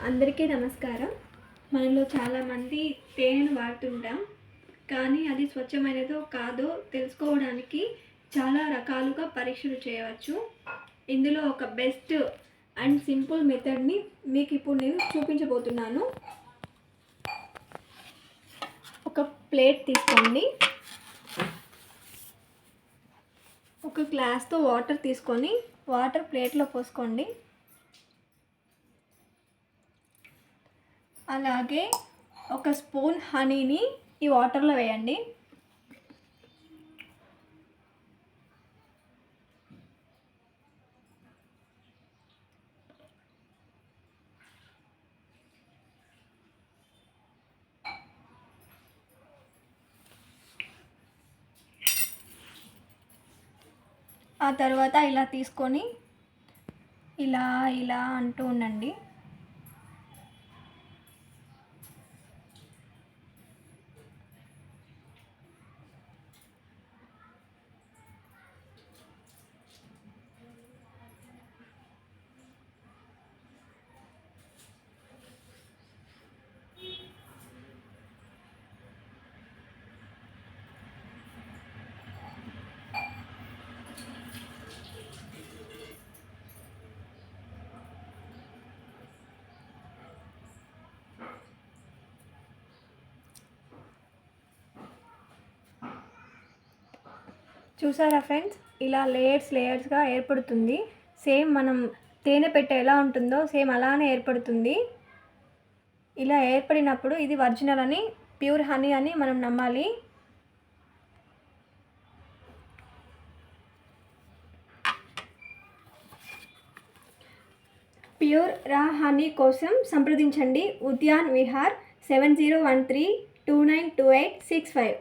అందరికీ నమస్కారం. మనలో చాలామంది తేనెను వాడుతుంటాం. కానీ అది స్వచ్ఛమైనదో కాదో తెలుసుకోవడానికి చాలా రకాలుగా పరీక్షలు చేయవచ్చు. ఇందులో ఒక బెస్ట్ అండ్ సింపుల్ మెథడ్ని మీకు ఇప్పుడు నేను చూపించబోతున్నాను. ఒక ప్లేట్ తీసుకోండి. ఒక గ్లాస్తో వాటర్ తీసుకొని వాటర్ ప్లేట్లో పోసుకోండి. అలాగే ఒక స్పూన్ హనీని ఈ వాటర్లో వేయండి. ఆ తర్వాత ఇలా తీసుకొని ఇలా ఇలా అంటూ ఉండండి. చూసారా ఫ్రెండ్స్, ఇలా లేయర్స్గా ఏర్పడుతుంది. సేమ్ మనం తేనె పెట్టే ఎలా ఉంటుందో సేమ్ అలానే ఏర్పడుతుంది. ఇలా ఏర్పడినప్పుడు ఇది ఒరిజినల్ అని, ప్యూర్ హనీ అని మనం నమ్మాలి. ప్యూర్ రా హనీ కోసం సంప్రదించండి ఉద్యాన్ విహార్ 7013292865.